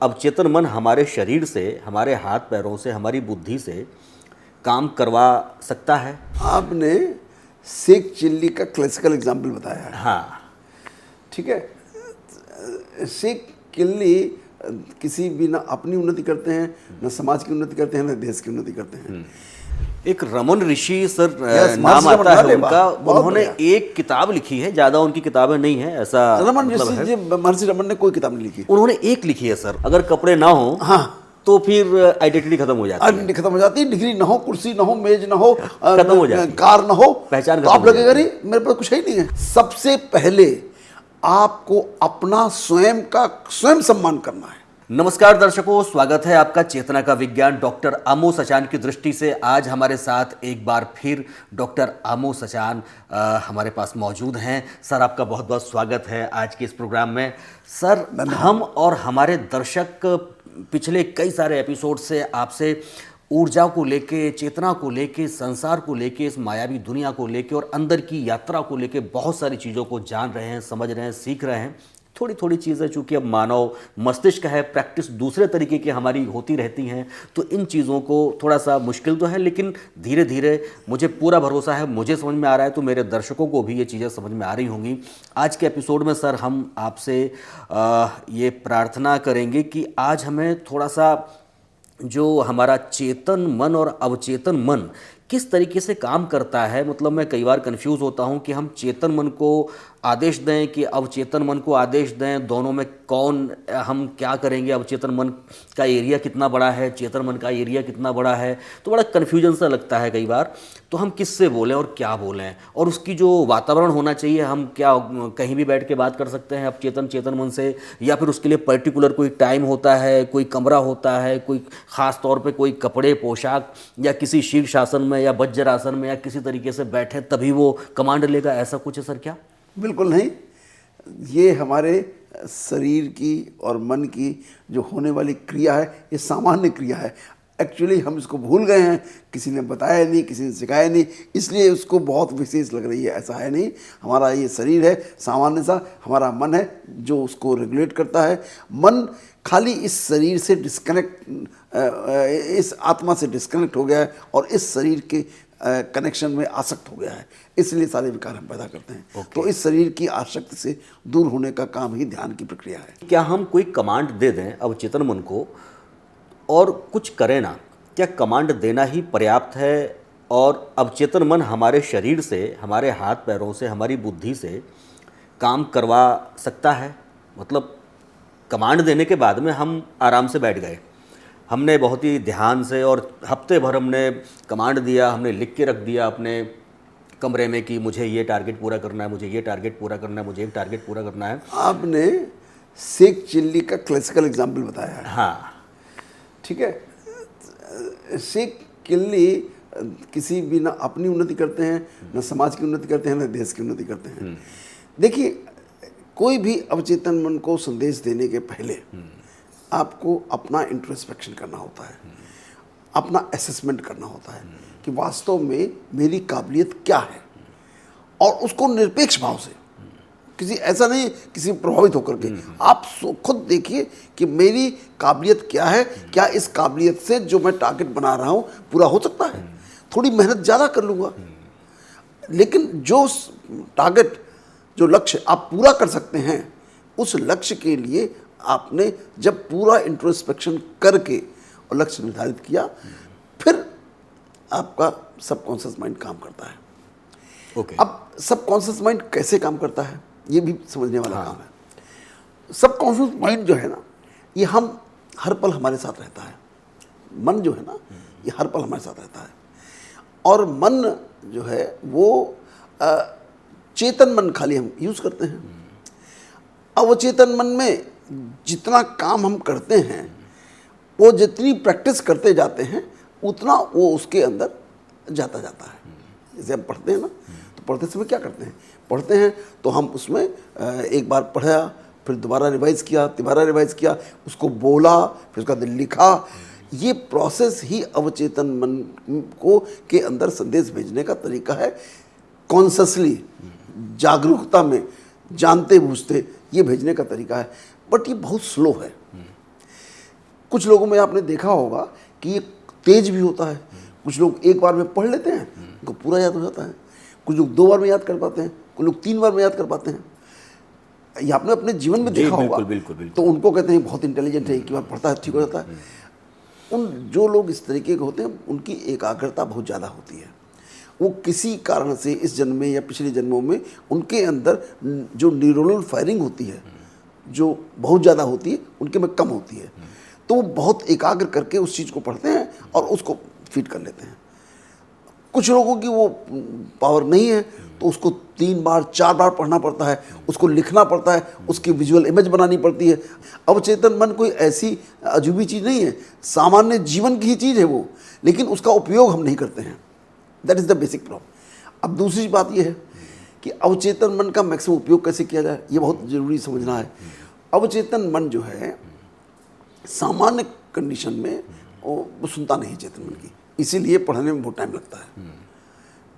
अवचेतन मन हमारे शरीर से, हमारे हाथ पैरों से, हमारी बुद्धि से काम करवा सकता है? आपने शेख चिल्ली का क्लासिकल एग्जाम्पल बताया है। हाँ, ठीक है। शेख चिल्ली किसी भी ना अपनी उन्नति करते हैं, ना समाज की उन्नति करते हैं, ना देश की उन्नति करते हैं। एक रमन ऋषि सर नाम महर्षि आता रमन, है उनका। बहुत उन्होंने बढ़िया। एक किताब लिखी है, ज़्यादा उनकी किताबें नहीं है ऐसा रमन मतलब ऋषि है। जी, महर्षि रमन ने कोई किताब नहीं लिखी। उन्होंने एक लिखी है सर, अगर कपड़े ना हो हाँ, तो फिर आइडेंटिटी खत्म हो जाती है। आइडेंटिटी खत्म हो जाती है। डिग्री ना हो, कुर्सी ना हो, मेज ना हो, खत्म हो जाती है। कार ना हो, पहचान तो खत्म आप हो लगेगा जाती नहीं मेरे पास कुछ है ही नहीं है। सबसे पहले आपको अपना स्वयं का स्वयं सम्मान करना है। नमस्कार दर्शकों, स्वागत है आपका चेतना का विज्ञान डॉक्टर आमोस अचान की दृष्टि से। आज हमारे साथ एक बार फिर डॉक्टर आमोस अचान हमारे पास मौजूद हैं। सर, आपका बहुत बहुत स्वागत है आज के इस प्रोग्राम में। सर, हम और हमारे दर्शक पिछले कई सारे एपिसोड से आपसे ऊर्जा को लेके, चेतना को लेके, संसार को लेके, इस मायावी दुनिया को लेके और अंदर की यात्रा को लेके बहुत सारी चीज़ों को जान रहे हैं, समझ रहे हैं, सीख रहे हैं। थोड़ी थोड़ी चीज़ें चूँकि अब मानव मस्तिष्क है, प्रैक्टिस दूसरे तरीके की हमारी होती रहती हैं, तो इन चीज़ों को थोड़ा सा मुश्किल तो है, लेकिन धीरे धीरे मुझे पूरा भरोसा है, मुझे समझ में आ रहा है तो मेरे दर्शकों को भी ये चीज़ें समझ में आ रही होंगी। आज के एपिसोड में सर हम आपसे ये प्रार्थना करेंगे कि आज हमें थोड़ा सा जो हमारा चेतन मन और अवचेतन मन किस तरीके से काम करता है, मतलब मैं कई बार कंफ्यूज होता हूँ कि हम चेतन मन को आदेश दें कि अवचेतन मन को आदेश दें, दोनों में कौन हम क्या करेंगे। अवचेतन मन का एरिया कितना बड़ा है, चेतन मन का एरिया कितना बड़ा है, तो बड़ा कन्फ्यूजन सा लगता है कई बार। तो हम किससे बोलें और क्या बोलें, और उसकी जो वातावरण होना चाहिए, हम क्या कहीं भी बैठ के बात कर सकते हैं अवचेतन चेतन मन से, या फिर उसके लिए पर्टिकुलर कोई टाइम होता है, कोई कमरा होता है, कोई ख़ास तौर पे कोई कपड़े पोशाक, या किसी शीर्षासन में या वज्रासन में या किसी तरीके से बैठे तभी वो कमांड लेगा, ऐसा कुछ है सर क्या? बिल्कुल नहीं। ये हमारे शरीर की और मन की जो होने वाली क्रिया है, ये सामान्य क्रिया है। एक्चुअली हम इसको भूल गए हैं, किसी ने बताया नहीं, किसी ने सिखाया नहीं, इसलिए उसको बहुत विशेष लग रही है। ऐसा है नहीं। हमारा ये शरीर है सामान्य सा, हमारा मन है जो उसको रेगुलेट करता है। मन खाली इस शरीर से डिस्कनेक्ट, इस आत्मा से डिस्कनेक्ट हो गया है और इस शरीर के कनेक्शन में आसक्त हो गया है, इसलिए सारे विकार हम पैदा करते हैं। तो इस शरीर की आसक्ति से दूर होने का काम ही ध्यान की प्रक्रिया है। क्या हम कोई कमांड दे दें अवचेतन मन को और कुछ करें ना, क्या कमांड देना ही पर्याप्त है और अवचेतन मन हमारे शरीर से, हमारे हाथ पैरों से, हमारी बुद्धि से काम करवा सकता है? मतलब कमांड देने के बाद में हम आराम से बैठ गए, हमने बहुत ही ध्यान से और हफ्ते भर हमने कमांड दिया, हमने लिख के रख दिया अपने कमरे में कि मुझे ये टारगेट पूरा करना है, मुझे ये टारगेट पूरा करना है, मुझे ये टारगेट पूरा करना है। आपने शेख चिल्ली का क्लासिकल एग्जाम्पल बताया है। हाँ, ठीक है। शेख चिल्ली किसी भी ना अपनी उन्नति करते हैं, ना समाज की उन्नति करते हैं, ना देश की उन्नति करते हैं। देखिए, कोई भी अवचेतन मन को संदेश देने के पहले आपको अपना इंट्रोस्पेक्शन करना होता है, अपना असेसमेंट करना होता है कि वास्तव में मेरी काबिलियत क्या है, और उसको निरपेक्ष भाव से, किसी ऐसा नहीं किसी प्रभावित होकर के, आप खुद देखिए कि मेरी काबिलियत क्या है, क्या इस काबिलियत से जो मैं टारगेट बना रहा हूँ पूरा हो सकता है। थोड़ी मेहनत ज़्यादा कर लूँगा, लेकिन जो टारगेट, जो लक्ष्य आप पूरा कर सकते हैं, उस लक्ष्य के लिए आपने जब पूरा इंट्रोस्पेक्शन करके और लक्ष्य निर्धारित किया, फिर आपका सबकॉन्शियस माइंड काम करता है। ओके। अब सबकॉन्शियस माइंड कैसे काम करता है, ये भी समझने वाला काम है। सबकॉन्शियस माइंड जो है ना, ये हम हर पल हमारे साथ रहता है। मन जो है ना, ये हर पल हमारे साथ रहता है, और मन जो है वो चेतन मन खाली हम यूज़ करते हैं। अवचेतन मन में जितना काम हम करते हैं, वो जितनी प्रैक्टिस करते जाते हैं, उतना वो उसके अंदर जाता जाता है। जैसे हम पढ़ते हैं ना, तो पढ़ते समय क्या करते हैं, पढ़ते हैं तो हम उसमें एक बार पढ़ा, फिर दोबारा रिवाइज़ किया, तिबारा रिवाइज़ किया, उसको बोला, फिर उसका लिखा। ये प्रोसेस ही अवचेतन मन को के अंदर संदेश भेजने का तरीका है। कॉन्शसली, जागरूकता में, जानते बूझते ये भेजने का तरीका है, बट ये बहुत स्लो है। कुछ लोगों में आपने देखा होगा कि ये तेज भी होता है। कुछ लोग एक बार में पढ़ लेते हैं, उनको पूरा याद हो जाता है। कुछ लोग 2 बार में याद कर पाते हैं, कुछ लोग 3 बार में याद कर पाते हैं। ये आपने अपने जीवन में देखा होगा। बिल्कुल। तो उनको कहते हैं बहुत इंटेलिजेंट है, एक बार पढ़ता है ठीक हो जाता है। उन जो लोग इस तरीके के होते हैं उनकी एकाग्रता बहुत ज़्यादा होती है। वो किसी कारण से इस जन्म में या पिछले जन्मों में उनके अंदर जो न्यूरोनल फायरिंग होती है, जो बहुत ज़्यादा होती है, उनके में कम होती है। तो वो बहुत एकाग्र करके उस चीज़ को पढ़ते हैं और उसको फीड कर लेते हैं। कुछ लोगों की वो पावर नहीं है, तो उसको 3 बार 4 बार पढ़ना पड़ता है, उसको लिखना पड़ता है, उसकी विजुअल इमेज बनानी पड़ती है। अवचेतन मन कोई ऐसी अजूबी चीज़ नहीं है, सामान्य जीवन की ही चीज़ है वो, लेकिन उसका उपयोग हम नहीं करते हैं। That is the basic problem. अब दूसरी बात ये है कि अवचेतन मन का मैक्सिमम उपयोग कैसे किया जाए, ये बहुत ज़रूरी समझना है। अवचेतन मन जो है सामान्य कंडीशन में वो सुनता नहीं चेतन मन की, इसीलिए पढ़ने में बहुत टाइम लगता है।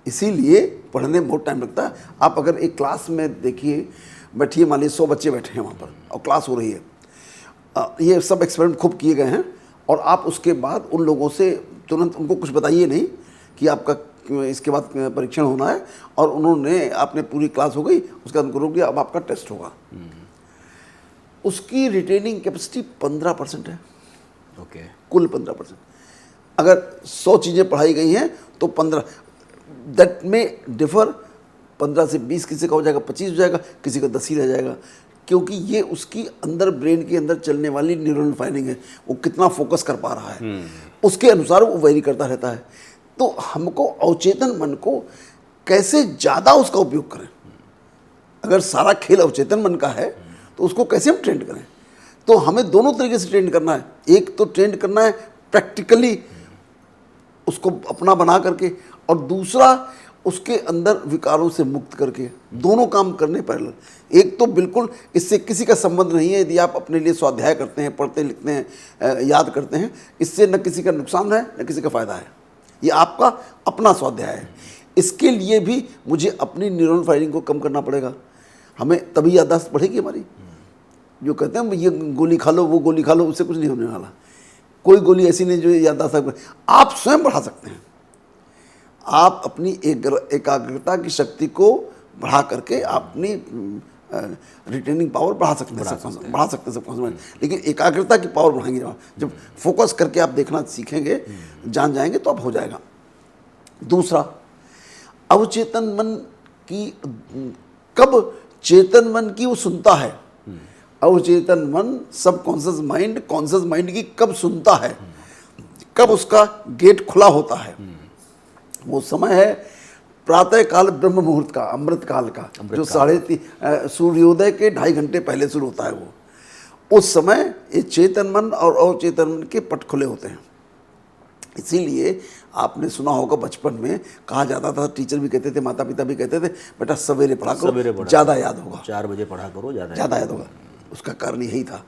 इसीलिए पढ़ने में बहुत टाइम लगता है। आप अगर एक क्लास में देखिए, बैठिए, मान लीजिए 100 बच्चे बैठे हैं वहाँ पर और क्लास हो रही है, ये सब एक्सपेरिमेंट खूब किए गए हैं, और आप उसके बाद उन लोगों से तुरंत उनको कुछ बताइए नहीं कि आपका इसके बाद परीक्षण होना है, और उन्होंने आपने पूरी क्लास हो गई, उसके बाद उनको रोक दिया, अब आपका टेस्ट होगा। उसकी रिटेनिंग कैपेसिटी 15% है। ओके। कुल 15%। अगर 100 चीज़ें पढ़ाई गई हैं तो 15, दैट में डिफर, 15 से 20 किसी का हो जाएगा, 25 हो जाएगा, किसी का 10 ही रह जाएगा, क्योंकि ये उसकी अंदर ब्रेन के अंदर चलने वाली न्यूरल फायरिंग है। वो कितना फोकस कर पा रहा है उसके अनुसार वो वेरी करता रहता है। तो हमको अवचेतन मन को कैसे ज़्यादा उसका उपयोग करें, अगर सारा खेल अवचेतन मन का है तो उसको कैसे हम ट्रेंड करें। तो हमें दोनों तरीके से ट्रेंड करना है। एक तो ट्रेंड करना है प्रैक्टिकली उसको अपना बना करके, और दूसरा उसके अंदर विकारों से मुक्त करके। दोनों काम करने पैरेलल। एक तो बिल्कुल इससे किसी का संबंध नहीं है, यदि आप अपने लिए स्वाध्याय करते हैं, पढ़ते लिखते हैं, याद करते हैं, इससे न किसी का नुकसान है न किसी का फ़ायदा है। ये आपका अपना स्वाध्याय है। इसके लिए भी मुझे अपनी न्यूरल फायरिंग को कम करना पड़ेगा। हमें तभी याददाश्त बढ़ेगी हमारी। जो कहते हैं ये गोली खा लो, वो गोली खा लो, उससे कुछ नहीं होने वाला। कोई गोली ऐसी नहीं जो याददाश्त, आप स्वयं बढ़ा सकते हैं। आप अपनी एकाग्रता की शक्ति को बढ़ा करके अपनी रिटेनिंग पावर बढ़ा सकते हैं, सब। लेकिन एकाग्रता की पावर बढ़ाएंगे जब फोकस करके आप देखना सीखेंगे, जान जाएंगे, तो अब हो जाएगा। दूसरा, अवचेतन मन की कब चेतन मन की वो सुनता है। अवचेतन मन सबकॉन्शियस माइंड कॉन्शियस माइंड की कब सुनता है, कब उसका गेट खुला होता है, वो समय है प्रातः काल ब्रह्म मुहूर्त का, अमृत काल का, जो 3:30 सूर्योदय के 2.5 घंटे पहले शुरू होता है। वो उस समय ये चेतन मन और अवचेतन मन के पट खुले होते हैं। इसीलिए आपने सुना होगा बचपन में कहा जाता था, टीचर भी कहते थे, माता पिता भी कहते थे, बेटा सवेरे पढ़ा करो, ज़्यादा याद होगा, 4 बजे पढ़ा करो, ज़्यादा याद होगा। उसका कारण यही था,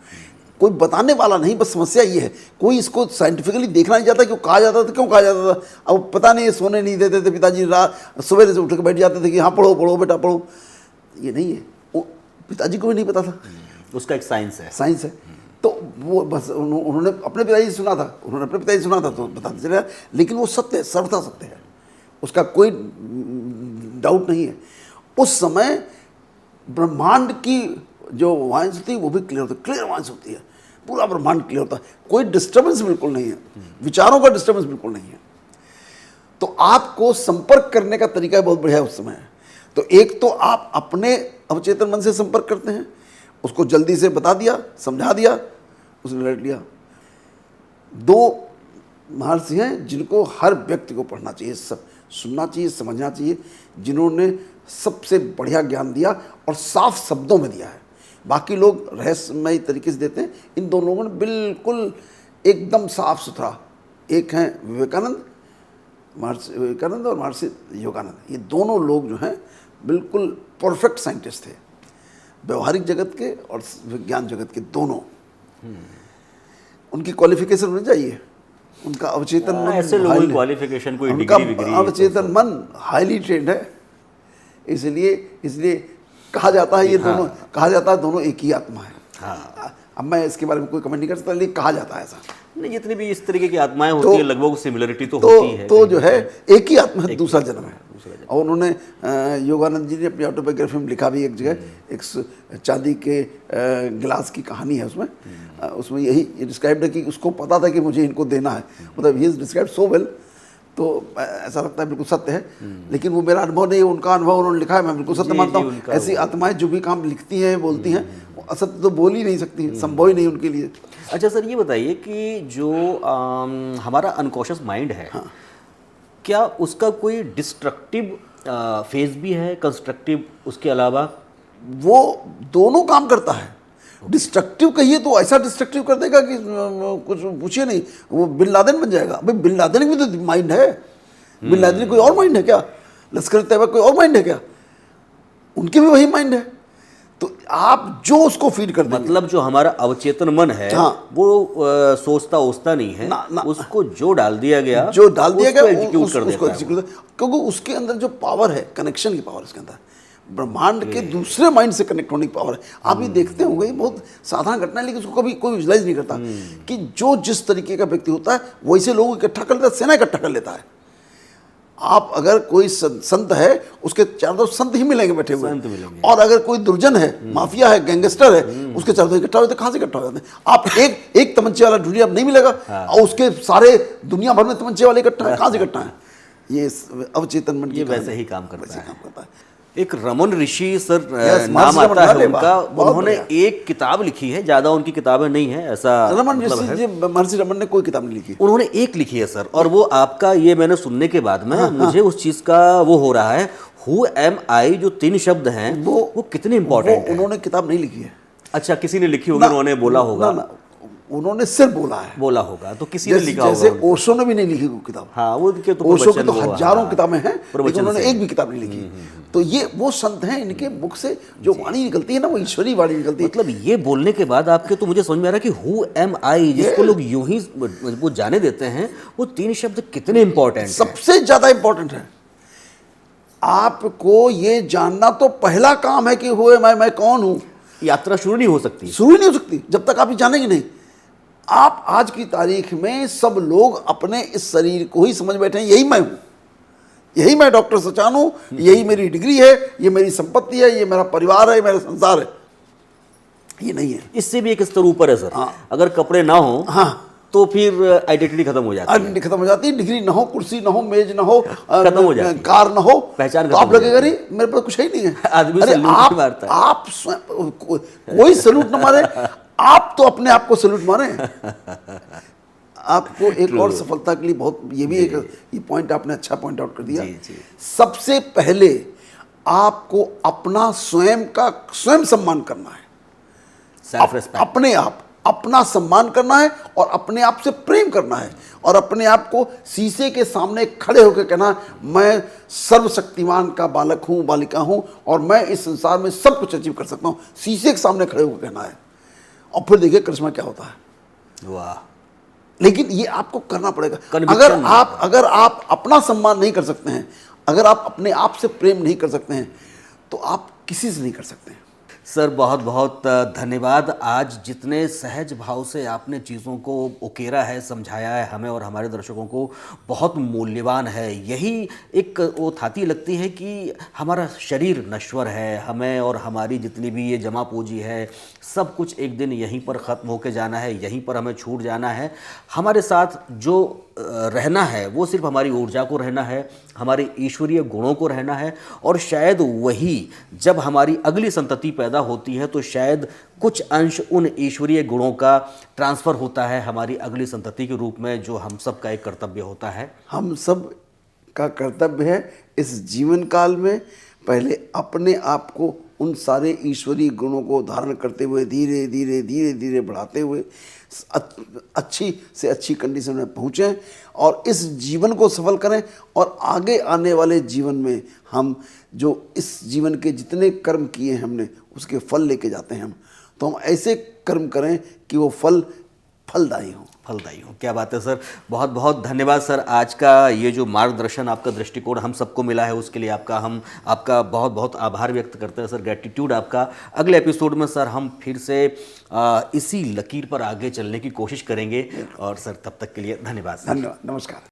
कोई बताने वाला नहीं। बस समस्या ये है, कोई इसको साइंटिफिकली देखना नहीं चाहता। क्यों कहा जाता था, क्यों कहा जाता था, अब पता नहीं, सोने नहीं देते थे पिताजी, रात सवेरे से उठ के बैठ जाते थे कि हाँ पढ़ो पढ़ो बेटा पढ़ो। ये नहीं है, वो पिताजी को भी नहीं पता था। उसका एक साइंस है, साइंस है। तो वो बस उन्होंने अपने पिताजी से सुना था, तो बताते चले, लेकिन वो सत्य है, सर्वथा सत्य है, उसका कोई डाउट नहीं है। उस समय ब्रह्मांड की जो वाइंस होती है वो भी क्लियर होती है, क्लियर वाइंस होती है, पूरा ब्रह्मांड क्लियर होता है, कोई डिस्टर्बेंस बिल्कुल नहीं है, विचारों का डिस्टर्बेंस बिल्कुल नहीं है। तो आपको संपर्क करने का तरीका बहुत बढ़िया है उस समय। तो एक तो आप अपने अवचेतन मन से संपर्क करते हैं, उसको जल्दी से बता दिया, समझा दिया, उसने रट लिया। 2 महर्षि हैं जिनको हर व्यक्ति को पढ़ना चाहिए, सब सुनना चाहिए, समझना चाहिए, जिन्होंने सबसे बढ़िया ज्ञान दिया और साफ शब्दों में दिया है। बाकी लोग रहस्यमय तरीके से देते हैं, इन दोनों लोगों ने बिल्कुल एकदम साफ सुथरा। एक हैं विवेकानंद, महर्षि विवेकानंद और महर्षि योगानंद। ये दोनों लोग जो हैं बिल्कुल परफेक्ट साइंटिस्ट थे, व्यवहारिक जगत के और विज्ञान जगत के दोनों। उनकी क्वालिफिकेशन होनी चाहिए, उनका अवचेतन मन, ऐसे लोगों की क्वालिफिकेशन, कोई डिग्री विग्री, अवचेतन मन हाईली ट्रेंड है। इसलिए कहा जाता है ये दोनों, कहा जाता है दोनों एक ही आत्मा है। अब मैं इसके बारे में कोई कमेंट नहीं कर सकता, लेकिन कहा जाता है ऐसा। नहीं, जितनी भी इस तरीके की आत्माएं होती है लगभग सिमिलरिटी तो होती है। तो जो है एक ही आत्मा है, दूसरा जन्म है। और उन्होंने योगानंद जी ने अपनी ऑटोबायोग्राफी में लिखा भी एक जगह, एक चांदी के गिलास की कहानी है उसमें। उसमें यही डिस्क्राइब्ड है कि उसको पता था कि मुझे इनको देना है, मतलब he is described so well. तो ऐसा लगता है बिल्कुल सत्य है, लेकिन वो मेरा अनुभव नहीं है, उनका अनुभव उन्होंने लिखा है, मैं बिल्कुल सत्य मानता हूँ। ऐसी आत्माएं जो भी काम लिखती हैं, बोलती हैं, वो असत्य तो बोल ही नहीं सकती, संभव ही नहीं उनके लिए। अच्छा सर, ये बताइए कि जो हमारा अनकॉन्शियस माइंड है, क्या उसका कोई डिस्ट्रक्टिव फेज भी है, कंस्ट्रक्टिव उसके अलावा? वो दोनों काम करता है। डिस्ट्रक्टिव कहिए तो ऐसा डिस्ट्रक्टिव कर देगा कि कुछ पूछिए नहीं, वो बिन लादेन बन जाएगा। भाई बिन लादेन भी तो माइंड है, बिन लादेन कोई और माइंड है क्या? लश्कर तैयबा कोई और माइंड है क्या? उनके भी वही माइंड है। तो आप जो उसको फीड कर देंगे, मतलब जो हमारा अवचेतन मन है, हाँ, वो सोचता ओचता नहीं है ना, उसको जो डाल दिया गया एग्जीक्यूट कर देता है वो। क्योंकि उसके अंदर जो पावर है, कनेक्शन की पावर उसके अंदर, ब्रह्मांड के दूसरे माइंड से कनेक्ट होने की पावर है। आप ये देखते होंगे, ये बहुत साधारण घटना है, लेकिन उसको कभी कोई विजुलाइज नहीं करता कि जो जिस तरीके का व्यक्ति होता है वैसे लोग इकट्ठा कर लेता है, सेना इकट्ठा कर लेता है। आप अगर कोई संत है, उसके चारों तरफ संत ही मिलेंगे बैठे हुए, और अगर कोई दुर्जन है, माफिया है, गैंगस्टर है, उसके चारों तरफ इकट्ठा होते, कहाँ से इकट्ठा हो जाते हैं? आप एक तमंचे वाला ढूंढिए, आप नहीं मिलेगा। और उसके सारे दुनिया भर में तमंचे वाले इकट्ठा है, कहाँ से इकट्ठा है? ये अवचेतन मन की वैसे ही काम करता है। एक रमन ऋषि सर नाम आता है उनका, उन्होंने एक किताब लिखी है, ज्यादा उनकी किताबें नहीं है ऐसा। रमन ऋषि, महर्षि रमन ने कोई किताब नहीं लिखी, उन्होंने एक लिखी है सर। और वो आपका, ये मैंने सुनने के बाद में मुझे उस चीज का वो हो रहा है, हु एम आई, जो 3 शब्द हैं वो कितने इंपॉर्टेंट है। उन्होंने किताब नहीं लिखी है। अच्छा, किसी ने लिखी होगी, उन्होंने बोला होगा। ना, उन्होंने सिर्फ बोला होगा, तो किसी ने लिखा होगा। जैसे ओशो ने भी नहीं लिखी कोई किताब। हाँ, वो के तो ओशो की तो हजारों किताबें हैं, लेकिन उन्होंने एक भी किताब नहीं लिखी। तो ये वो संत हैं, इनके मुख से जो वाणी निकलती है ना, वो ईश्वरी वाणी निकलती है। मतलब ये बोलने के बाद आपके तो मुझे समझ में आ रहा है कि हु एम आई, जिसको लोग यूं ही वो जाने देते हैं, वो 3 शब्द कितने इंपॉर्टेंट, सबसे ज्यादा इंपॉर्टेंट है। आपको ये जानना तो पहला काम है कि हुए मैं कौन हूं। यात्रा शुरू नहीं हो सकती, जब तक आप ये जानेंगे नहीं। आप आज की तारीख में सब लोग अपने इस शरीर को ही समझ बैठे हैं, यही मैं हूं, यही मैं डॉक्टर सचान हूं, यही मेरी डिग्री है, ये मेरी संपत्ति है, ये मेरा परिवार है, मेरा संसार है। ये नहीं है। इससे भी एक स्तर ऊपर है सर। अगर कपड़े ना हो, हाँ, तो फिर आइडेंटिटी खत्म हो जाती है। आइडेंटिटी खत्म हो जाती है। डिग्री ना हो, कुर्सी ना हो, मेज ना हो, खत्म हो जाती है, कार ना हो, पहचान तो आप लगेगा नहीं, मेरे पास कुछ है ही नहीं है। आदमी अरे आप कोई सैल्यूट न मारे, आप तो अपने आप को सैल्यूट मारे। आपको एक और सफलता के लिए बहुत, ये भी एक ये पॉइंट आपने अच्छा पॉइंट आउट कर दिया। सबसे पहले आपको अपना स्वयं सम्मान करना है, सेल्फ रिस्पेक्ट, अपने आप अपना सम्मान करना है, और अपने आप से प्रेम करना है, और अपने आप को शीशे के सामने खड़े होकर कहना, मैं सर्वशक्तिमान का बालक हूं, बालिका हूं, और मैं इस संसार में सब कुछ अचीव कर सकता हूं। शीशे के सामने खड़े होकर कहना है, और फिर देखिए करिश्मा क्या होता है। वाह। लेकिन ये आपको करना पड़ेगा। अगर आप अपना सम्मान नहीं कर सकते हैं, अगर आप अपने आप से प्रेम नहीं कर सकते हैं, तो आप किसी से नहीं कर सकते हैं। सर बहुत बहुत धन्यवाद। आज जितने सहज भाव से आपने चीज़ों को उकेरा है, समझाया है हमें और हमारे दर्शकों को, बहुत मूल्यवान है। यही एक वो थाती लगती है कि हमारा शरीर नश्वर है, हमें और हमारी जितनी भी ये जमा पूंजी है, सब कुछ एक दिन यहीं पर ख़त्म होके जाना है, यहीं पर हमें छूट जाना है। हमारे साथ जो रहना है वो सिर्फ हमारी ऊर्जा को रहना है, हमारे ईश्वरीय गुणों को रहना है, और शायद वही जब हमारी अगली संतति पैदा होती है तो शायद कुछ अंश उन ईश्वरीय गुणों का ट्रांसफ़र होता है हमारी अगली संतति के रूप में, जो हम सब का एक कर्तव्य होता है। हम सब का कर्तव्य है इस जीवन काल में पहले अपने आप को उन सारे ईश्वरीय गुणों को धारण करते हुए धीरे धीरे धीरे धीरे बढ़ाते हुए अच्छी से अच्छी कंडीशन में पहुँचें, और इस जीवन को सफल करें, और आगे आने वाले जीवन में हम जो इस जीवन के जितने कर्म किए हैं हमने, उसके फल लेके जाते हैं हम, तो हम ऐसे कर्म करें कि वो फलदायी हों। फलदायी हो। क्या बात है सर, बहुत बहुत धन्यवाद सर। आज का ये जो मार्गदर्शन, आपका दृष्टिकोण हम सबको मिला है, उसके लिए हम आपका बहुत बहुत आभार व्यक्त करते हैं सर, ग्रेटिट्यूड आपका। अगले एपिसोड में सर हम फिर से इसी लकीर पर आगे चलने की कोशिश करेंगे। और सर तब तक के लिए धन्यवाद सर। धन्यवाद, नमस्कार।